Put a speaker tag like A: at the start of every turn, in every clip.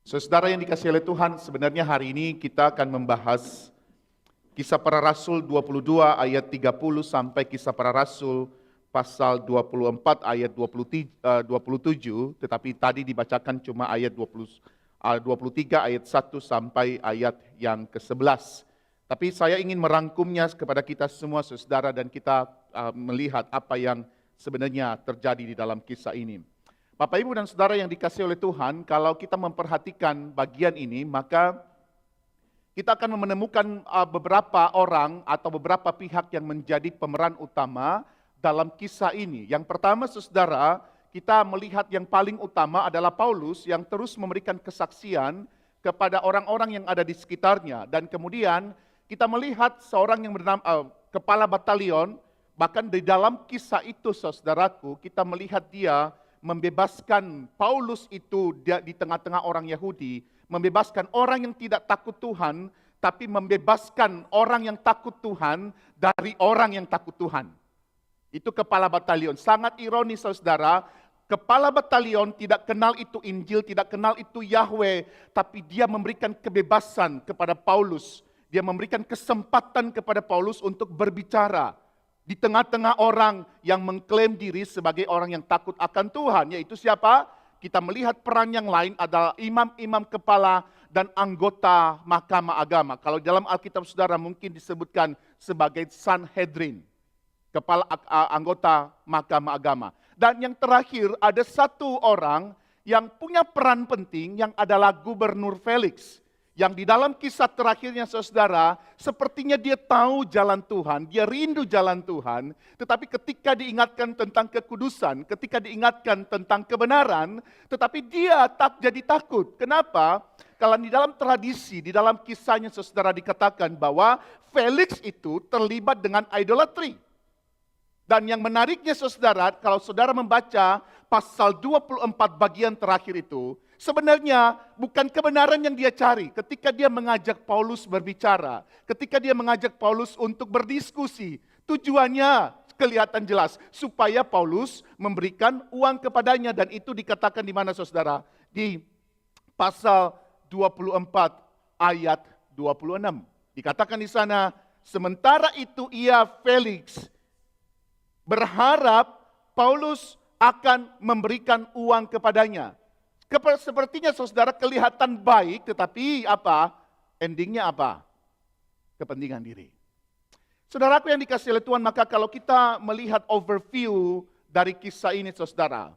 A: Saudara yang dikasihi oleh Tuhan, sebenarnya hari ini kita akan membahas Kisah Para Rasul 22 ayat 30 sampai Kisah Para Rasul pasal 24 ayat 27, tetapi tadi dibacakan cuma ayat 23 ayat 1 sampai ayat yang ke-11. Tapi saya ingin merangkumnya kepada kita semua saudara dan kita melihat apa yang sebenarnya terjadi di dalam kisah ini. Bapak, Ibu, dan Saudara yang dikasihi oleh Tuhan, kalau kita memperhatikan bagian ini, maka kita akan menemukan beberapa orang atau beberapa pihak yang menjadi pemeran utama dalam kisah ini. Yang pertama, Saudara, kita melihat yang paling utama adalah Paulus yang terus memberikan kesaksian kepada orang-orang yang ada di sekitarnya. Dan kemudian kita melihat seorang yang bernama kepala batalion, bahkan di dalam kisah itu, saudaraku, kita melihat dia membebaskan Paulus itu di tengah-tengah orang Yahudi, membebaskan orang yang tidak takut Tuhan, tapi membebaskan orang yang takut Tuhan dari orang yang takut Tuhan. Itu kepala batalion. Sangat ironis saudara, kepala batalion tidak kenal itu Injil, tidak kenal itu Yahweh, tapi dia memberikan kebebasan kepada Paulus. Dia memberikan kesempatan kepada Paulus untuk berbicara di tengah-tengah orang yang mengklaim diri sebagai orang yang takut akan Tuhan. Yaitu siapa? Kita melihat peran yang lain adalah imam-imam kepala dan anggota mahkamah agama. Kalau dalam Alkitab saudara mungkin disebutkan sebagai Sanhedrin, kepala anggota mahkamah agama. Dan yang terakhir ada satu orang yang punya peran penting yang adalah Gubernur Felix. Yang di dalam kisah terakhirnya saudara, sepertinya dia tahu jalan Tuhan, dia rindu jalan Tuhan, tetapi ketika diingatkan tentang kekudusan, ketika diingatkan tentang kebenaran, tetapi dia tak jadi takut. Kenapa? Kalau di dalam tradisi, di dalam kisahnya saudara dikatakan bahwa Felix itu terlibat dengan idolatry. Dan yang menariknya saudara, kalau saudara membaca pasal 24 bagian terakhir itu, sebenarnya bukan kebenaran yang dia cari ketika dia mengajak Paulus berbicara, ketika dia mengajak Paulus untuk berdiskusi. Tujuannya kelihatan jelas, supaya Paulus memberikan uang kepadanya, dan itu dikatakan di mana saudara? Di pasal 24 ayat 26. Dikatakan di sana, sementara itu ia Felix berharap Paulus akan memberikan uang kepadanya. Sepertinya saudara kelihatan baik, tetapi apa? Endingnya apa? Kepentingan diri. Saudaraku yang dikasihi oleh Tuhan, maka kalau kita melihat overview dari kisah ini saudara.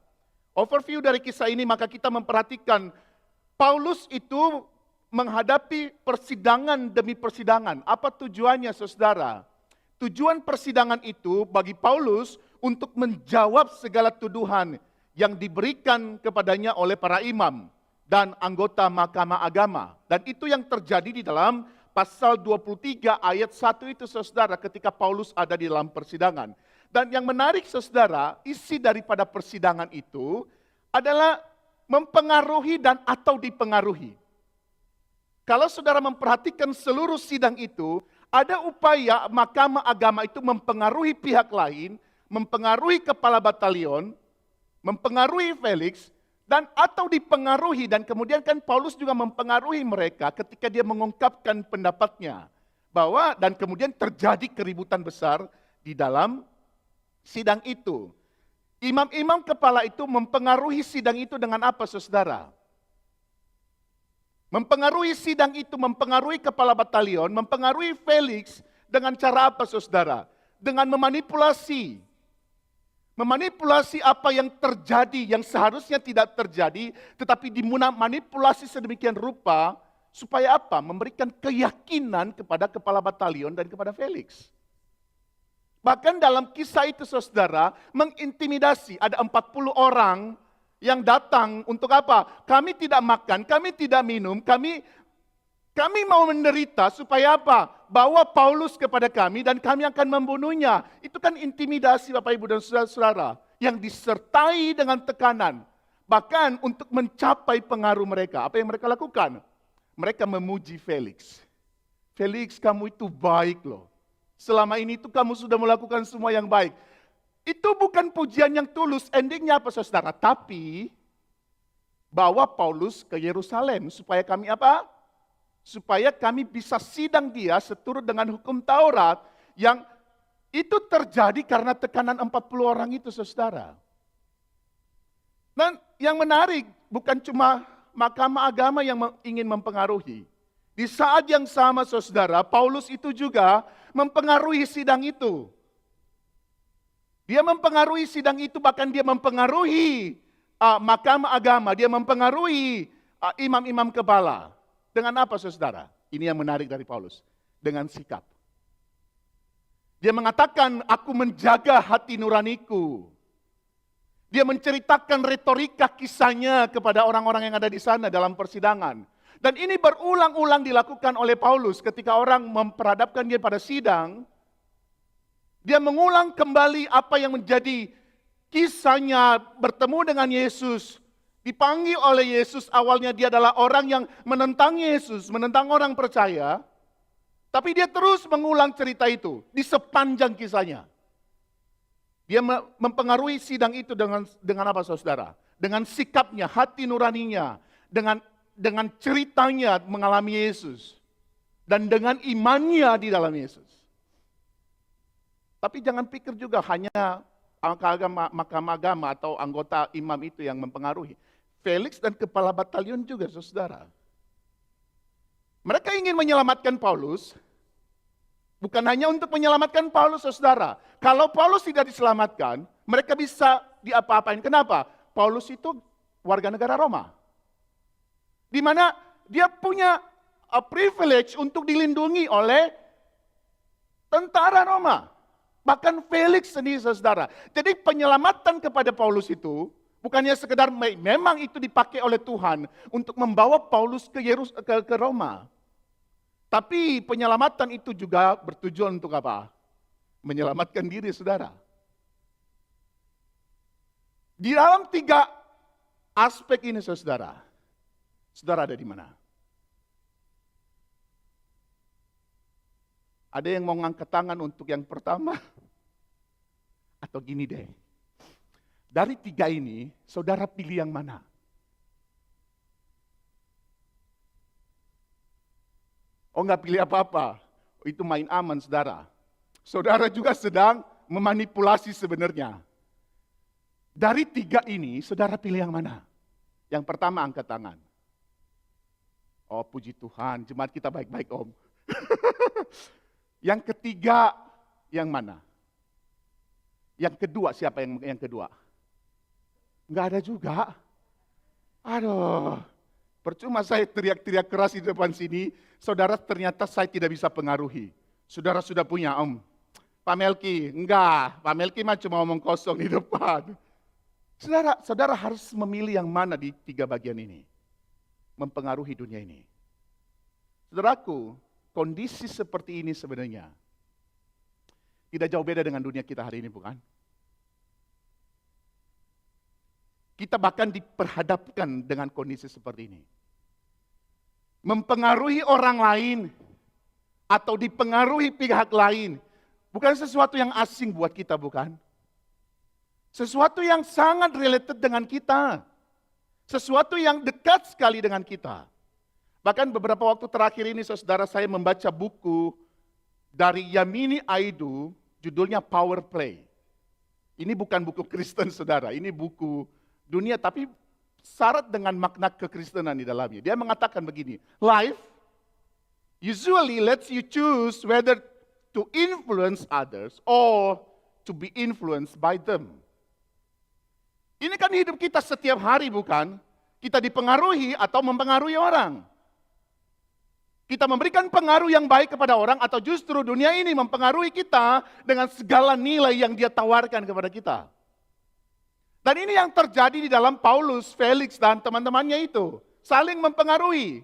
A: Overview dari kisah ini maka kita memperhatikan Paulus itu menghadapi persidangan demi persidangan. Apa tujuannya saudara? Tujuan persidangan itu bagi Paulus untuk menjawab segala tuduhan yang diberikan kepadanya oleh para imam dan anggota mahkamah agama. Dan itu yang terjadi di dalam pasal 23 ayat 1 itu saudara, ketika Paulus ada di dalam persidangan. Dan yang menarik saudara, isi daripada persidangan itu adalah mempengaruhi dan atau dipengaruhi. Kalau saudara memperhatikan seluruh sidang itu, ada upaya mahkamah agama itu mempengaruhi pihak lain, mempengaruhi kepala batalion, mempengaruhi Felix, dan atau dipengaruhi. Dan kemudian kan Paulus juga mempengaruhi mereka ketika dia mengungkapkan pendapatnya. Dan kemudian terjadi keributan besar di dalam sidang itu. Imam-imam kepala itu mempengaruhi sidang itu dengan apa saudara? Mempengaruhi sidang itu, mempengaruhi kepala batalion, mempengaruhi Felix dengan cara apa saudara? Dengan memanipulasi. Memanipulasi apa yang terjadi, yang seharusnya tidak terjadi, tetapi dimanipulasi sedemikian rupa, supaya apa? Memberikan keyakinan kepada kepala batalion dan kepada Felix. Bahkan dalam kisah itu saudara, mengintimidasi, ada 40 orang yang datang untuk apa? Kami tidak makan, kami tidak minum, kami mau menderita supaya apa? Bawa Paulus kepada kami dan kami akan membunuhnya. Itu kan intimidasi Bapak Ibu dan saudara-saudara yang disertai dengan tekanan. Bahkan untuk mencapai pengaruh mereka. Apa yang mereka lakukan? Mereka memuji Felix. Felix, kamu itu baik loh. Selama ini itu kamu sudah melakukan semua yang baik. Itu bukan pujian yang tulus. Endingnya apa saudara? Tapi bawa Paulus ke Yerusalem supaya kami apa? Supaya kami bisa sidang dia seturut dengan hukum Taurat yang itu terjadi karena tekanan 40 orang itu, saudara. Dan yang menarik, bukan cuma Mahkamah Agama yang ingin mempengaruhi. Di saat yang sama, saudara, Paulus itu juga mempengaruhi sidang itu. Dia mempengaruhi sidang itu, bahkan dia mempengaruhi Mahkamah Agama, dia mempengaruhi imam-imam kepala. Dengan apa, saudara? Ini yang menarik dari Paulus. Dengan sikap. Dia mengatakan, aku menjaga hati nuraniku. Dia menceritakan retorika kisahnya kepada orang-orang yang ada di sana dalam persidangan. Dan ini berulang-ulang dilakukan oleh Paulus ketika orang memperhadapkan dia pada sidang. Dia mengulang kembali apa yang menjadi kisahnya bertemu dengan Yesus. Dipanggil oleh Yesus, awalnya dia adalah orang yang menentang Yesus, menentang orang percaya. Tapi dia terus mengulang cerita itu di sepanjang kisahnya. Dia mempengaruhi sidang itu dengan apa, saudara? Dengan sikapnya, hati nuraninya, dengan ceritanya mengalami Yesus, dan dengan imannya di dalam Yesus. Tapi jangan pikir juga hanya Mahkamah Agama atau anggota imam itu yang mempengaruhi. Felix dan kepala batalion juga, saudara. Mereka ingin menyelamatkan Paulus. Bukan hanya untuk menyelamatkan Paulus, saudara. Kalau Paulus tidak diselamatkan, mereka bisa diapa-apain. Kenapa? Paulus itu warga negara Roma. Di mana dia punya privilege untuk dilindungi oleh tentara Roma. Bahkan Felix sendiri, saudara. Jadi penyelamatan kepada Paulus itu bukannya sekedar memang itu dipakai oleh Tuhan untuk membawa Paulus ke Roma. Tapi penyelamatan itu juga bertujuan untuk apa? Menyelamatkan diri, saudara. Di dalam 3 aspek ini, saudara. Saudara ada di mana? Ada yang mau ngangkat tangan untuk yang pertama? Atau gini deh. Dari 3 ini, saudara pilih yang mana? Oh, nggak pilih apa-apa. Itu main aman, saudara. Saudara juga sedang memanipulasi sebenarnya. Dari 3 ini, saudara pilih yang mana? Yang pertama angkat tangan. Oh, puji Tuhan, jemaat kita baik-baik, Om. Yang ketiga, yang mana? Yang kedua, siapa yang kedua? Nggak ada juga. Aduh, percuma saya teriak-teriak keras di depan sini, saudara ternyata saya tidak bisa pengaruhi. Saudara sudah punya, Om. Pak Melki, enggak. Pak Melki mah cuma omong kosong di depan. Saudara harus memilih yang mana di 3 bagian ini. Mempengaruhi dunia ini. Saudaraku, kondisi seperti ini sebenarnya tidak jauh beda dengan dunia kita hari ini, bukan? Kita bahkan diperhadapkan dengan kondisi seperti ini. Mempengaruhi orang lain atau dipengaruhi pihak lain bukan sesuatu yang asing buat kita, bukan? Sesuatu yang sangat related dengan kita. Sesuatu yang dekat sekali dengan kita. Bahkan beberapa waktu terakhir ini, saudara, saya membaca buku dari Yamini Aidu, judulnya Power Play. Ini bukan buku Kristen, saudara. Ini buku dunia, tapi syarat dengan makna kekristenan di dalamnya. Dia mengatakan begini, life usually lets you choose whether to influence others or to be influenced by them. Ini kan hidup kita setiap hari, bukan? Kita dipengaruhi atau mempengaruhi orang. Kita memberikan pengaruh yang baik kepada orang atau justru dunia ini mempengaruhi kita dengan segala nilai yang dia tawarkan kepada kita. Dan ini yang terjadi di dalam Paulus, Felix, dan teman-temannya itu. Saling mempengaruhi.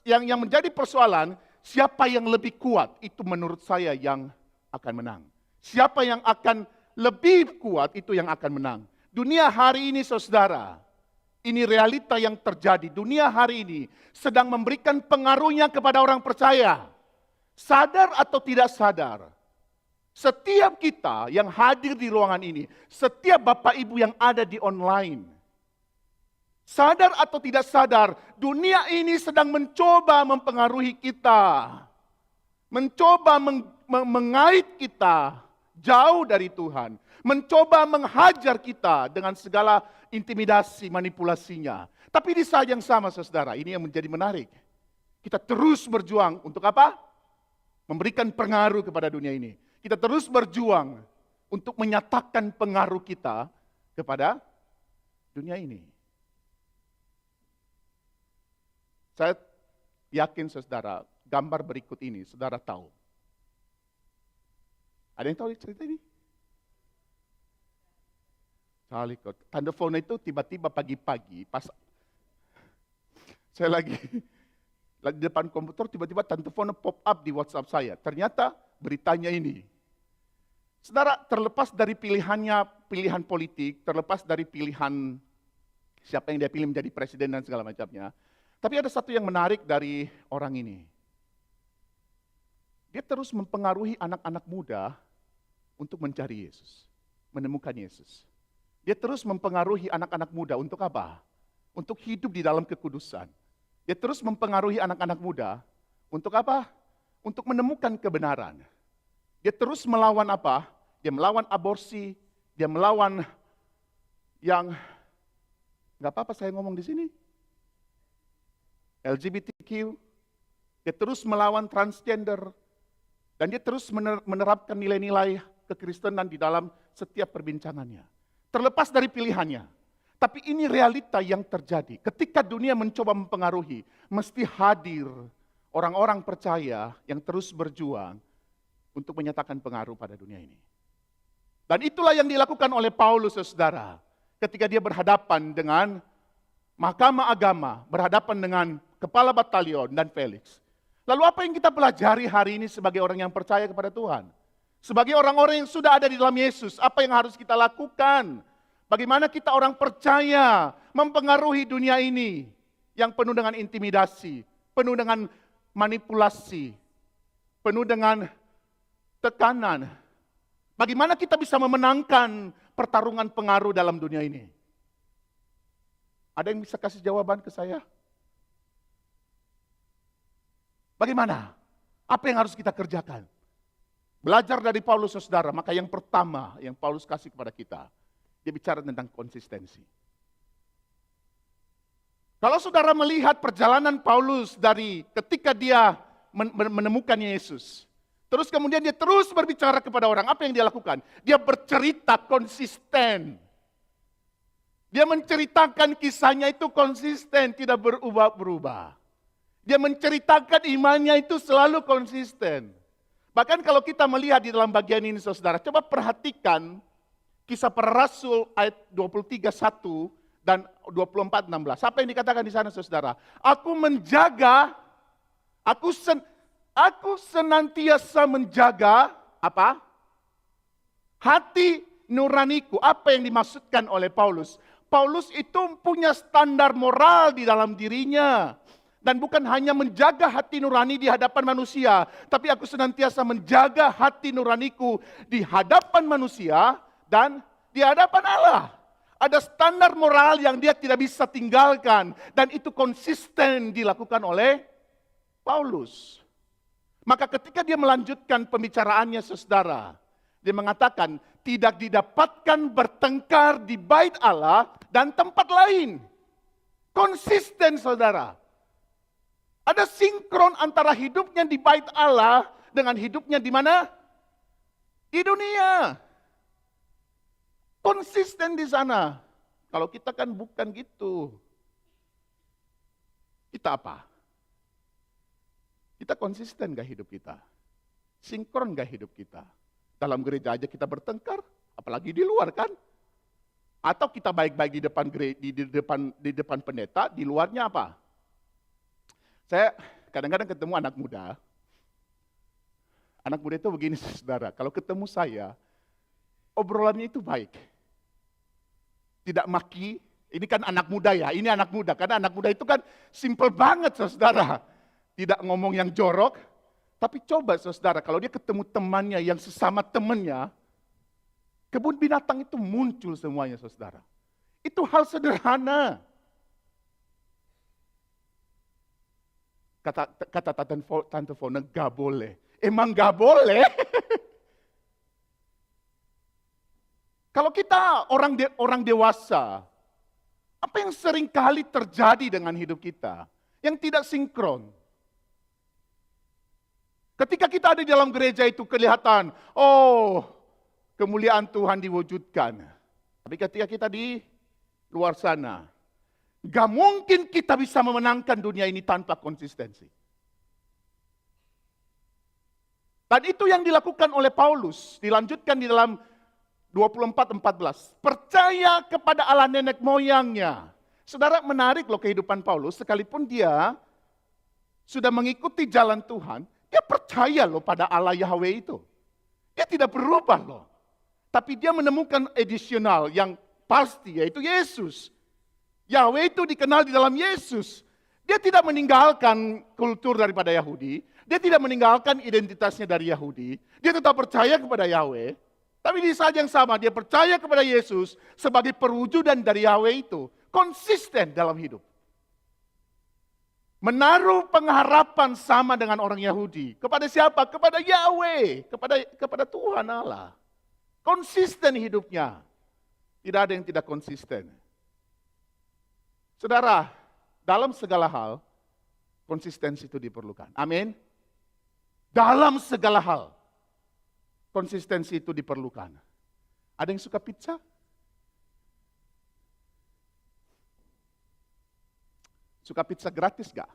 A: Yang menjadi persoalan, siapa yang lebih kuat, itu menurut saya yang akan menang. Siapa yang akan lebih kuat, itu yang akan menang. Dunia hari ini, saudara, ini realita yang terjadi. Dunia hari ini sedang memberikan pengaruhnya kepada orang percaya. Sadar atau tidak sadar, setiap kita yang hadir di ruangan ini, setiap Bapak Ibu yang ada di online, Sadar atau tidak sadar, dunia ini sedang mencoba mempengaruhi kita. Mencoba mengait kita jauh dari Tuhan. Mencoba menghajar kita dengan segala intimidasi, manipulasinya. Tapi di saat yang sama, saudara, ini yang menjadi menarik. Kita terus berjuang untuk apa? Memberikan pengaruh kepada dunia ini. Kita terus berjuang untuk menyatakan pengaruh kita kepada dunia ini. Saya yakin saudara, gambar berikut ini saudara tahu. Ada yang tahu cerita ini? Tanda phone itu tiba-tiba pagi-pagi, pas saya lagi di depan komputer, tiba-tiba tanda phone pop up di WhatsApp saya. Ternyata beritanya ini. Saudara, terlepas dari pilihan politik, terlepas dari pilihan siapa yang dia pilih menjadi presiden dan segala macamnya, tapi ada satu yang menarik dari orang ini. Dia terus mempengaruhi anak-anak muda untuk mencari Yesus, menemukan Yesus. Dia terus mempengaruhi anak-anak muda untuk apa? Untuk hidup di dalam kekudusan. Dia terus mempengaruhi anak-anak muda untuk apa? Untuk menemukan kebenaran. Dia terus melawan apa? Dia melawan aborsi, dia melawan yang, nggak apa-apa saya ngomong di sini, LGBTQ, dia terus melawan transgender, dan dia terus menerapkan nilai-nilai kekristenan di dalam setiap perbincangannya. Terlepas dari pilihannya. Tapi ini realita yang terjadi. Ketika dunia mencoba mempengaruhi, mesti hadir orang-orang percaya yang terus berjuang untuk menyatakan pengaruh pada dunia ini. Dan itulah yang dilakukan oleh Paulus, saudara. Ketika dia berhadapan dengan mahkamah agama, berhadapan dengan kepala batalion dan Felix. Lalu apa yang kita pelajari hari ini sebagai orang yang percaya kepada Tuhan? Sebagai orang-orang yang sudah ada di dalam Yesus, apa yang harus kita lakukan? Bagaimana kita orang percaya mempengaruhi dunia ini yang penuh dengan intimidasi, penuh dengan manipulasi, penuh dengan tekanan. Bagaimana kita bisa memenangkan pertarungan pengaruh dalam dunia ini? Ada yang bisa kasih jawaban ke saya? Bagaimana? Apa yang harus kita kerjakan? Belajar dari Paulus, saudara. Maka yang pertama yang Paulus kasih kepada kita, dia bicara tentang konsistensi. Kalau saudara melihat perjalanan Paulus dari ketika dia menemukan Yesus, terus kemudian dia terus berbicara kepada orang, apa yang dia lakukan? Dia bercerita konsisten. Dia menceritakan kisahnya itu konsisten, tidak berubah-berubah. Dia menceritakan imannya itu selalu konsisten. Bahkan kalau kita melihat di dalam bagian ini, saudara, coba perhatikan Kisah Para Rasul ayat 23:1 dan 24:16. Apa yang dikatakan di sana, saudara? Aku senantiasa menjaga apa? Hati nuraniku. Apa yang dimaksudkan oleh Paulus? Paulus itu punya standar moral di dalam dirinya. Dan bukan hanya menjaga hati nurani di hadapan manusia, tapi aku senantiasa menjaga hati nuraniku di hadapan manusia dan di hadapan Allah. Ada standar moral yang dia tidak bisa tinggalkan, dan itu konsisten dilakukan oleh Paulus. Maka ketika dia melanjutkan pembicaraannya, saudara, dia mengatakan tidak didapatkan bertengkar di bait Allah dan tempat lain. Konsisten, saudara. Ada sinkron antara hidupnya di bait Allah dengan hidupnya di mana? Di dunia. Konsisten di sana. Kalau kita kan bukan gitu. Kita apa? Kita konsisten gak hidup kita? Sinkron gak hidup kita? Dalam gereja aja kita bertengkar, apalagi di luar kan? Atau kita baik-baik di depan pendeta, di luarnya apa? Saya kadang-kadang ketemu anak muda. Anak muda itu begini, saudara. Kalau ketemu saya, obrolannya itu baik. Tidak maki. Ini kan anak muda ya, ini anak muda. Karena anak muda itu kan simple banget, saudara. Tidak ngomong yang jorok. Tapi coba, saudara, kalau dia ketemu temannya yang sesama temannya, kebun binatang itu muncul semuanya, saudara. Itu hal sederhana. Kata Tante Fona, gak boleh. Emang gak boleh? Kalau kita orang dewasa, apa yang sering kali terjadi dengan hidup kita? Yang tidak sinkron. Ketika kita ada di dalam gereja itu kelihatan, oh kemuliaan Tuhan diwujudkan. Tapi ketika kita di luar sana, gak mungkin kita bisa memenangkan dunia ini tanpa konsistensi. Dan itu yang dilakukan oleh Paulus, dilanjutkan di dalam 24:14. Percaya kepada Allah nenek moyangnya. Saudara, menarik loh kehidupan Paulus, sekalipun dia sudah mengikuti jalan Tuhan, dia percaya loh pada Allah Yahweh itu. Dia tidak berubah loh. Tapi dia menemukan additional yang pasti, yaitu Yesus. Yahweh itu dikenal di dalam Yesus. Dia tidak meninggalkan kultur daripada Yahudi. Dia tidak meninggalkan identitasnya dari Yahudi. Dia tetap percaya kepada Yahweh. Tapi di saat yang sama dia percaya kepada Yesus sebagai perwujudan dari Yahweh itu. Konsisten dalam hidup. Menaruh pengharapan sama dengan orang Yahudi. Kepada siapa? Kepada Yahweh. Kepada Tuhan Allah. Konsisten hidupnya. Tidak ada yang tidak konsisten. Saudara, dalam segala hal, konsistensi itu diperlukan. Amin. Dalam segala hal, konsistensi itu diperlukan. Ada yang suka pizza? Suka pizza gratis gak?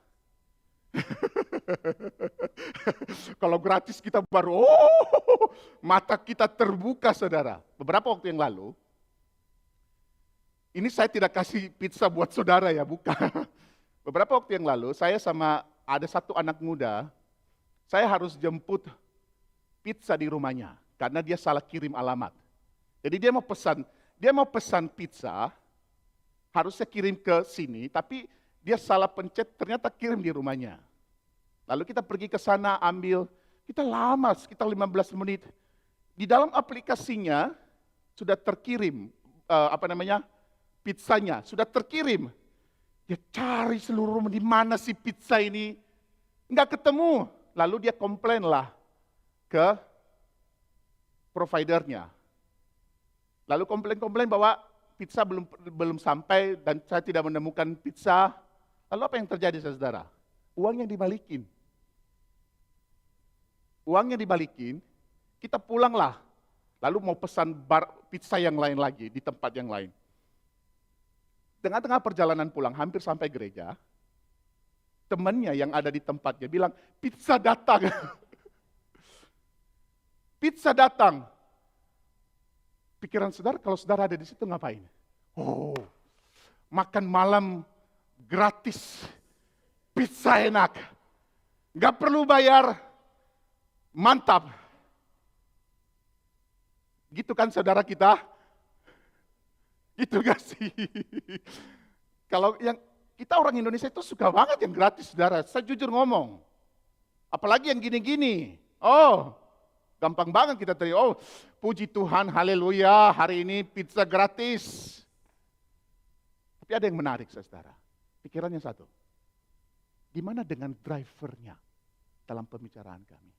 A: Kalau gratis kita baru, mata kita terbuka saudara. Beberapa waktu yang lalu, ini saya tidak kasih pizza buat saudara ya, bukan. Beberapa waktu yang lalu, saya sama ada satu anak muda, saya harus jemput pizza di rumahnya, karena dia salah kirim alamat. Jadi dia mau pesan pizza, harusnya kirim ke sini, tapi dia salah pencet, ternyata kirim di rumahnya. Lalu kita pergi ke sana, ambil, kita lama, sekitar 15 menit. Di dalam aplikasinya, sudah terkirim, pizzanya sudah terkirim. Dia cari seluruh di mana sih pizza ini, nggak ketemu. Lalu dia komplain lah ke providernya. Lalu komplain bahwa pizza belum sampai dan saya tidak menemukan pizza. Lalu apa yang terjadi saudara? Uangnya dibalikin. Uangnya dibalikin, kita pulanglah. Lalu mau pesan pizza yang lain lagi di tempat yang lain. Tengah-tengah perjalanan pulang, hampir sampai gereja, temannya yang ada di tempatnya bilang, pizza datang. Pizza datang. Pikiran saudara, kalau saudara ada di situ ngapain? Oh, makan malam gratis. Pizza enak. Gak perlu bayar. Mantap. Gitu kan saudara kita? Gitu gak sih? Kalau yang kita orang Indonesia itu suka banget yang gratis, saudara. Saya jujur ngomong. Apalagi yang gini-gini. Oh, gampang banget kita terima. Oh, puji Tuhan, haleluya, hari ini pizza gratis. Tapi ada yang menarik, saudara. Pikirannya satu. Gimana dengan drivernya dalam pembicaraan kami?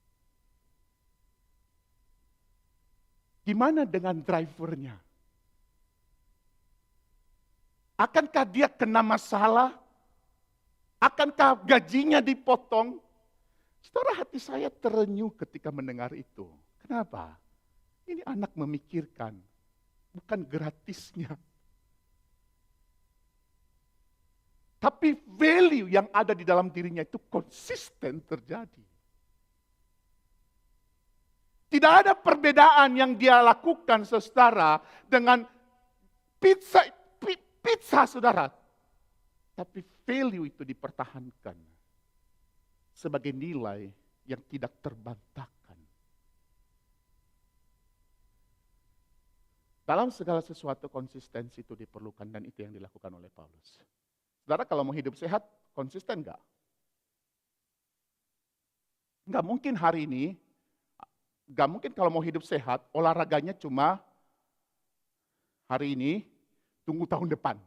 A: Gimana dengan drivernya? Akankah dia kena masalah? Akankah gajinya dipotong? Saudara, hati saya terenyuh ketika mendengar itu. Kenapa? Ini anak memikirkan, bukan gratisnya. Tapi value yang ada di dalam dirinya itu konsisten terjadi. Tidak ada perbedaan yang dia lakukan saudara dengan pizza, saudara. Tapi value itu dipertahankan sebagai nilai yang tidak terbantahkan. Dalam segala sesuatu konsistensi itu diperlukan dan itu yang dilakukan oleh Paulus. Saudara kalau mau hidup sehat, konsisten enggak? Enggak mungkin hari ini, enggak mungkin kalau mau hidup sehat, olahraganya cuma hari ini, tunggu tahun depan.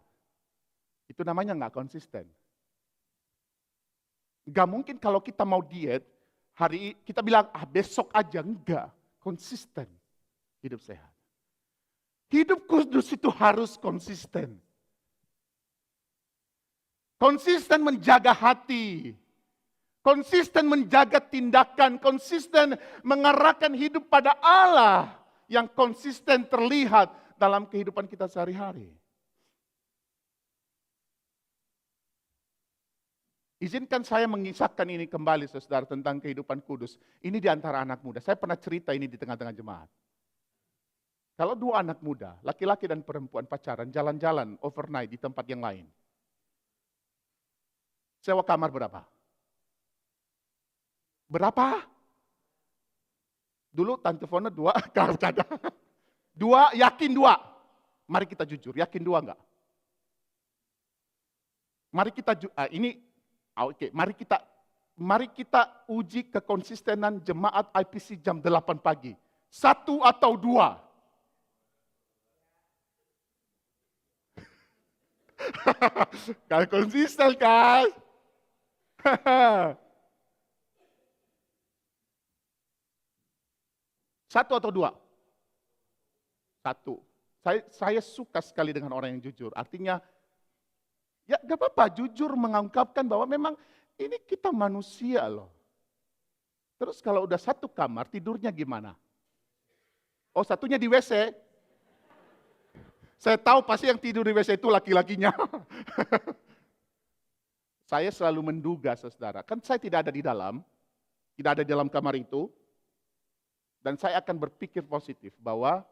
A: Itu namanya enggak konsisten. Gak mungkin kalau kita mau diet, kita bilang, besok aja. Enggak, konsisten hidup sehat. Hidup kudus itu harus konsisten. Konsisten menjaga hati. Konsisten menjaga tindakan. Konsisten mengarahkan hidup pada Allah. Yang konsisten terlihat dalam kehidupan kita sehari-hari. Izinkan saya mengisahkan ini kembali, saudara, tentang kehidupan kudus. Ini di antara anak muda. Saya pernah cerita ini di tengah-tengah jemaat. Kalau dua anak muda, laki-laki dan perempuan pacaran, jalan-jalan overnight di tempat yang lain. Sewa kamar berapa? Berapa? Dulu Tante Fona 2, kalau ada. 2, yakin 2. Mari kita jujur, yakin 2 enggak? Mari kita, mari kita uji kekonsistenan jemaat IPC jam 8 pagi. 1 atau 2? Kan konsisten kan? 1 atau 2? 1. Saya suka sekali dengan orang yang jujur. Artinya, ya gak apa-apa, jujur mengungkapkan bahwa memang ini kita manusia loh. Terus kalau udah 1 kamar, tidurnya gimana? Oh, satunya di WC. Saya tahu pasti yang tidur di WC itu laki-lakinya. Saya selalu menduga, saudara. Kan saya tidak ada di dalam kamar itu. Dan saya akan berpikir positif bahwa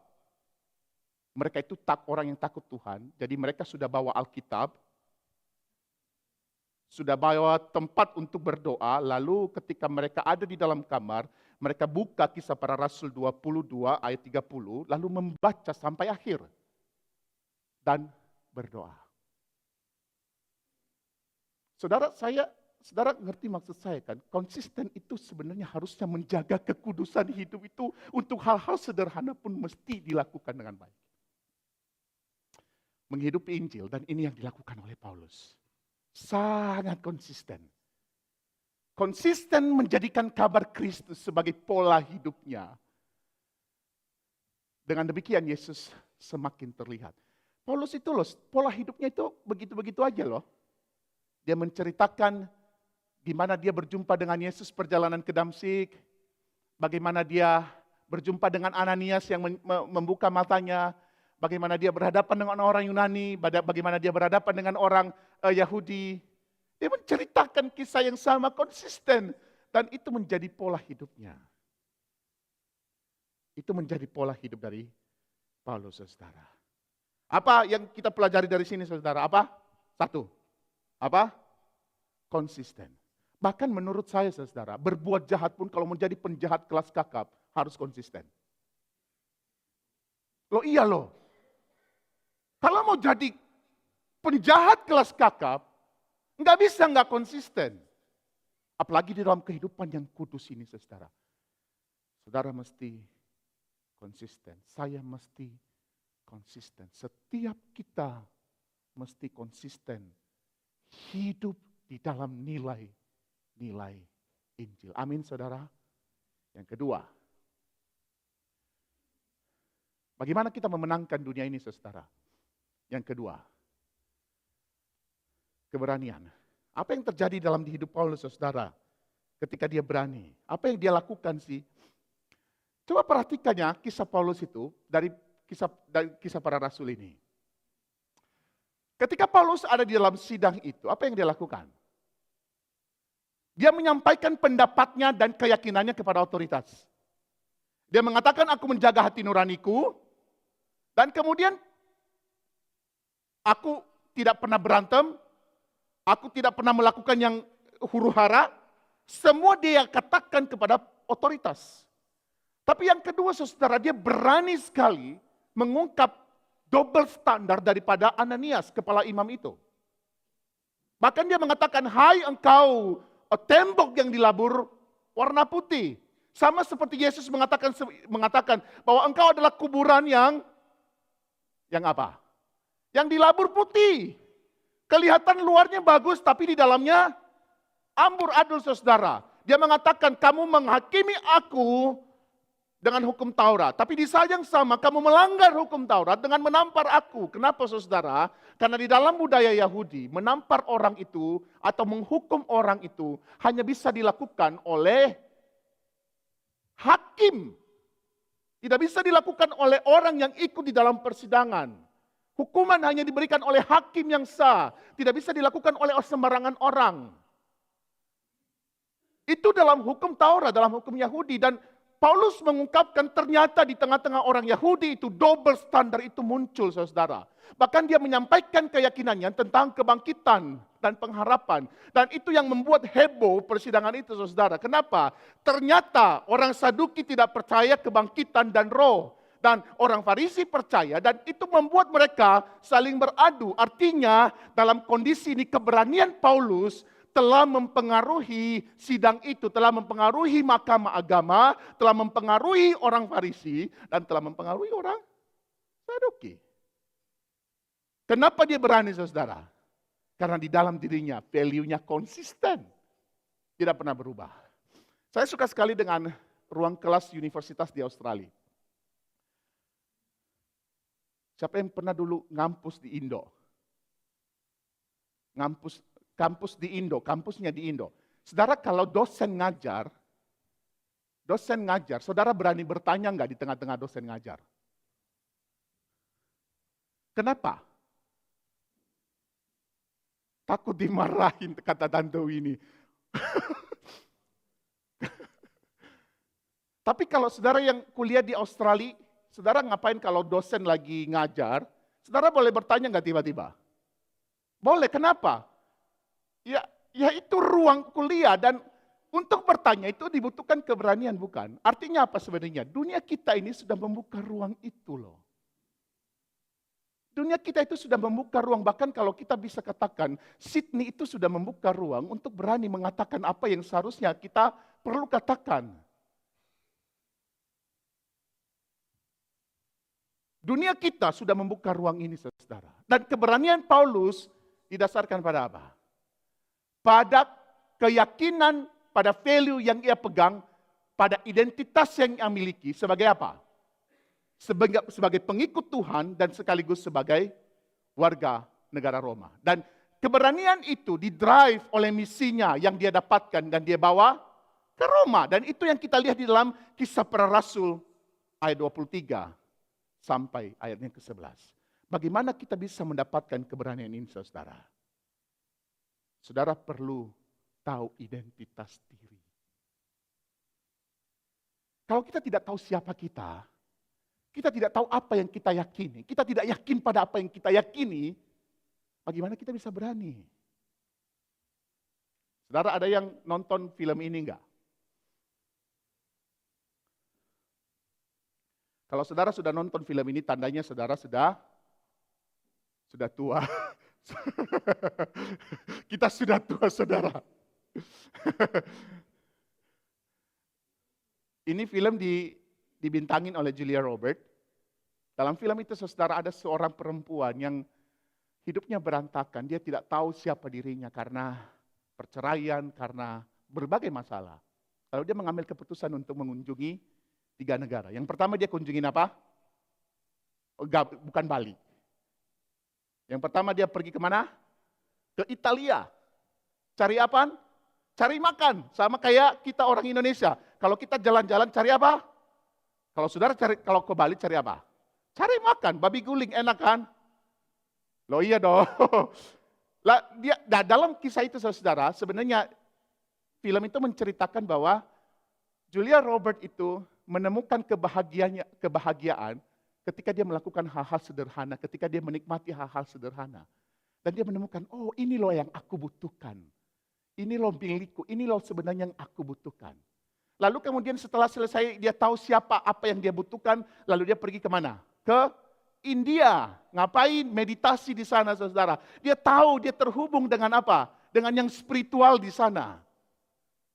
A: mereka itu orang yang takut Tuhan. Jadi mereka sudah bawa Alkitab, sudah bawa tempat untuk berdoa. Lalu ketika mereka ada di dalam kamar, mereka buka Kisah Para Rasul 22 ayat 30, lalu membaca sampai akhir. Dan berdoa. Saudara ngerti maksud saya kan? Konsisten itu sebenarnya harusnya menjaga kekudusan hidup itu untuk hal-hal sederhana pun mesti dilakukan dengan baik. Menghidupi Injil, dan ini yang dilakukan oleh Paulus. Sangat konsisten. Konsisten menjadikan kabar Kristus sebagai pola hidupnya. Dengan demikian Yesus semakin terlihat. Paulus itu loh, pola hidupnya itu begitu-begitu aja loh. Dia menceritakan gimana dia berjumpa dengan Yesus perjalanan ke Damsyik, bagaimana dia berjumpa dengan Ananias yang membuka matanya, bagaimana dia berhadapan dengan orang Yunani, bagaimana dia berhadapan dengan orang Yahudi. Dia menceritakan kisah yang sama, konsisten, dan itu menjadi pola hidupnya. Itu menjadi pola hidup dari Paulus, saudara. Apa yang kita pelajari dari sini, saudara? Apa? 1. Apa? Konsisten. Bahkan menurut saya, saudara, berbuat jahat pun kalau menjadi penjahat kelas kakap, harus konsisten. Loh iya loh. Kalau mau jadi penjahat kelas kakap, nggak bisa nggak konsisten. Apalagi di dalam kehidupan yang kudus ini, saudara. Saudara mesti konsisten. Saya mesti konsisten. Setiap kita mesti konsisten hidup di dalam nilai Injil. Amin, saudara. Yang kedua, bagaimana kita memenangkan dunia ini, saudara? Yang kedua, keberanian. Apa yang terjadi dalam hidup Paulus, saudara? Ketika dia berani. Apa yang dia lakukan sih? Coba perhatikannya kisah Paulus itu dari kisah para rasul ini. Ketika Paulus ada di dalam sidang itu, apa yang dia lakukan? Dia menyampaikan pendapatnya dan keyakinannya kepada otoritas. Dia mengatakan, aku menjaga hati nuraniku, dan kemudian aku tidak pernah berantem, aku tidak pernah melakukan yang huru-hara, semua dia katakan kepada otoritas. Tapi yang kedua, saudara, dia berani sekali mengungkap double standar daripada Ananias, kepala imam itu. Bahkan dia mengatakan, hai engkau tembok yang dilabur warna putih. Sama seperti Yesus mengatakan bahwa engkau adalah kuburan yang apa? Yang dilabur putih. Kelihatan luarnya bagus tapi di dalamnya amburadul saudara. Dia mengatakan, kamu menghakimi aku dengan hukum Taurat. Tapi di saat yang sama kamu melanggar hukum Taurat dengan menampar aku. Kenapa saudara? Karena di dalam budaya Yahudi, menampar orang itu atau menghukum orang itu hanya bisa dilakukan oleh hakim. Tidak bisa dilakukan oleh orang yang ikut di dalam persidangan. Hukuman hanya diberikan oleh hakim yang sah. Tidak bisa dilakukan oleh sembarangan orang. Itu dalam hukum Taurat, dalam hukum Yahudi. Dan Paulus mengungkapkan ternyata di tengah-tengah orang Yahudi itu double standar itu muncul saudara. Bahkan dia menyampaikan keyakinannya tentang kebangkitan dan pengharapan. Dan itu yang membuat heboh persidangan itu saudara. Kenapa? Ternyata orang Saduki tidak percaya kebangkitan dan roh. Dan orang Farisi percaya dan itu membuat mereka saling beradu. Artinya dalam kondisi ini keberanian Paulus telah mempengaruhi sidang itu, telah mempengaruhi mahkamah agama, telah mempengaruhi orang Farisi, dan telah mempengaruhi orang Saduki. Kenapa dia berani saudara? Karena di dalam dirinya value-nya konsisten. Tidak pernah berubah. Saya suka sekali dengan ruang kelas universitas di Australia. Siapa yang pernah dulu ngampus di Indo? Kampus di Indo, kampusnya di Indo. Saudara kalau dosen ngajar, saudara berani bertanya nggak di tengah-tengah dosen ngajar? Kenapa? Takut dimarahin, kata Tante ini. Tapi kalau saudara yang kuliah di Australia, saudara ngapain kalau dosen lagi ngajar? Saudara boleh bertanya nggak tiba-tiba? Boleh, kenapa? Ya itu ruang kuliah dan untuk bertanya itu dibutuhkan keberanian bukan? Artinya apa sebenarnya? Dunia kita ini sudah membuka ruang itu loh. Dunia kita itu sudah membuka ruang, bahkan kalau kita bisa katakan Sydney itu sudah membuka ruang untuk berani mengatakan apa yang seharusnya kita perlu katakan. Dunia kita sudah membuka ruang ini saudara. Dan keberanian Paulus didasarkan pada apa? Pada keyakinan, pada value yang ia pegang, pada identitas yang ia miliki sebagai apa? Sebagai pengikut Tuhan dan sekaligus sebagai warga negara Roma. Dan keberanian itu didrive oleh misinya yang dia dapatkan dan dia bawa ke Roma. Dan itu yang kita lihat di dalam Kisah Para Rasul ayat 23 sampai ayatnya ke-11. Bagaimana kita bisa mendapatkan keberanian ini saudara? Saudara perlu tahu identitas diri. Kalau kita tidak tahu siapa kita tidak tahu apa yang kita yakini, kita tidak yakin pada apa yang kita yakini, bagaimana kita bisa berani? Saudara ada yang nonton film ini enggak? Kalau saudara sudah nonton film ini, tandanya saudara sudah tua. Kita sudah tua, saudara. Ini film dibintangin oleh Julia Roberts. Dalam film itu, saudara, ada seorang perempuan yang hidupnya berantakan. Dia tidak tahu siapa dirinya karena perceraian, karena berbagai masalah. Lalu dia mengambil keputusan untuk mengunjungi 3 negara. Yang pertama dia kunjungin apa? Bukan Bali. Yang pertama dia pergi kemana? Ke Italia. Cari apa? Cari makan. Sama kayak kita orang Indonesia. Kalau kita jalan-jalan cari apa? Kalau saudara kalau ke Bali cari apa? Cari makan. Babi guling enak kan? Loh iya dong. Dalam kisah itu saudara, sebenarnya film itu menceritakan bahwa Julia Roberts itu menemukan kebahagiaan ketika dia melakukan hal-hal sederhana, ketika dia menikmati hal-hal sederhana. Dan dia menemukan, oh ini loh yang aku butuhkan. Ini loh milikku, ini loh sebenarnya yang aku butuhkan. Lalu kemudian setelah selesai dia tahu siapa, apa yang dia butuhkan, lalu dia pergi kemana? Ke India. Ngapain? Meditasi di sana saudara. Dia tahu, dia terhubung dengan apa? Dengan yang spiritual di sana.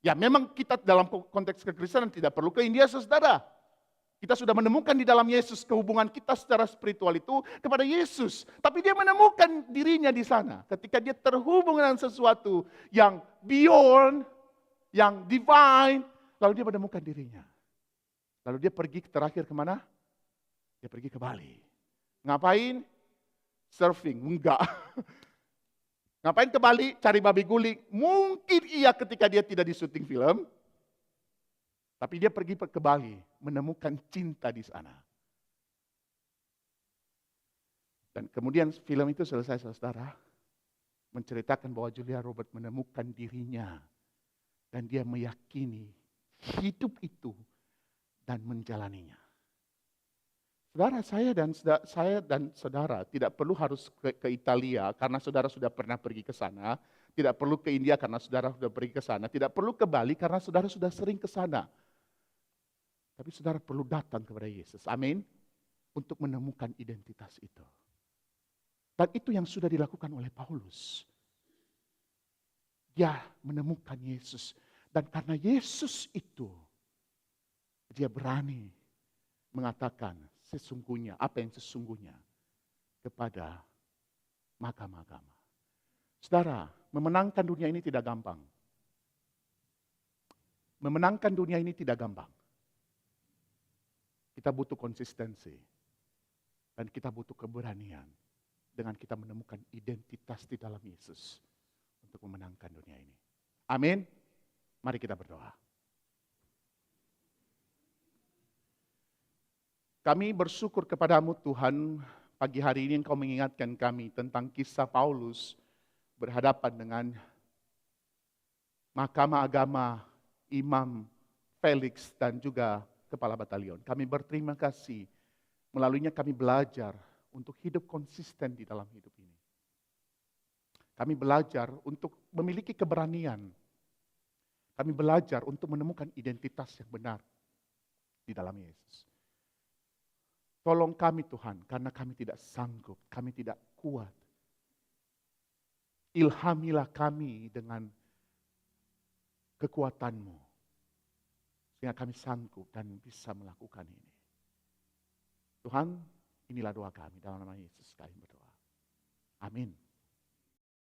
A: Ya memang kita dalam konteks kekristenan tidak perlu ke India saudara. Kita sudah menemukan di dalam Yesus kehubungan kita secara spiritual itu kepada Yesus. Tapi dia menemukan dirinya di sana. Ketika dia terhubung dengan sesuatu yang beyond, yang divine, lalu dia menemukan dirinya. Lalu dia pergi terakhir kemana? Dia pergi ke Bali. Ngapain? Surfing. Enggak. Ngapain ke Bali? Cari babi guling. Mungkin iya ketika dia tidak di syuting film. Tapi dia pergi ke Bali, menemukan cinta di sana. Dan kemudian film itu selesai, saudara, menceritakan bahwa Julia Robert menemukan dirinya. Dan dia meyakini hidup itu dan menjalaninya. Saudara, saya dan saudara tidak perlu harus ke Italia karena saudara sudah pernah pergi ke sana. Tidak perlu ke India karena saudara sudah pergi ke sana. Tidak perlu ke Bali karena saudara sudah sering ke sana. Tapi saudara perlu datang kepada Yesus. Amin. Untuk menemukan identitas itu. Dan itu yang sudah dilakukan oleh Paulus. Dia menemukan Yesus. Dan karena Yesus itu, dia berani mengatakan sesungguhnya, apa yang sesungguhnya kepada agama-agama. Saudara, memenangkan dunia ini tidak gampang. Memenangkan dunia ini tidak gampang. Kita butuh konsistensi. Dan kita butuh keberanian. Dengan kita menemukan identitas di dalam Yesus. Untuk memenangkan dunia ini. Amin. Mari kita berdoa. Kami bersyukur kepadamu Tuhan. Pagi hari ini Engkau mengingatkan kami tentang kisah Paulus. Berhadapan dengan mahkamah agama, imam Felix dan juga kepala batalion. Kami berterima kasih, melaluinya kami belajar untuk hidup konsisten di dalam hidup ini. Kami belajar untuk memiliki keberanian. Kami belajar untuk menemukan identitas yang benar di dalam Yesus. Tolong kami Tuhan, karena kami tidak sanggup, kami tidak kuat. Ilhamilah kami dengan kekuatan-Mu. Sehingga kami sanggup dan bisa melakukan ini. Tuhan, inilah doa kami dalam nama Yesus kami berdoa. Amin.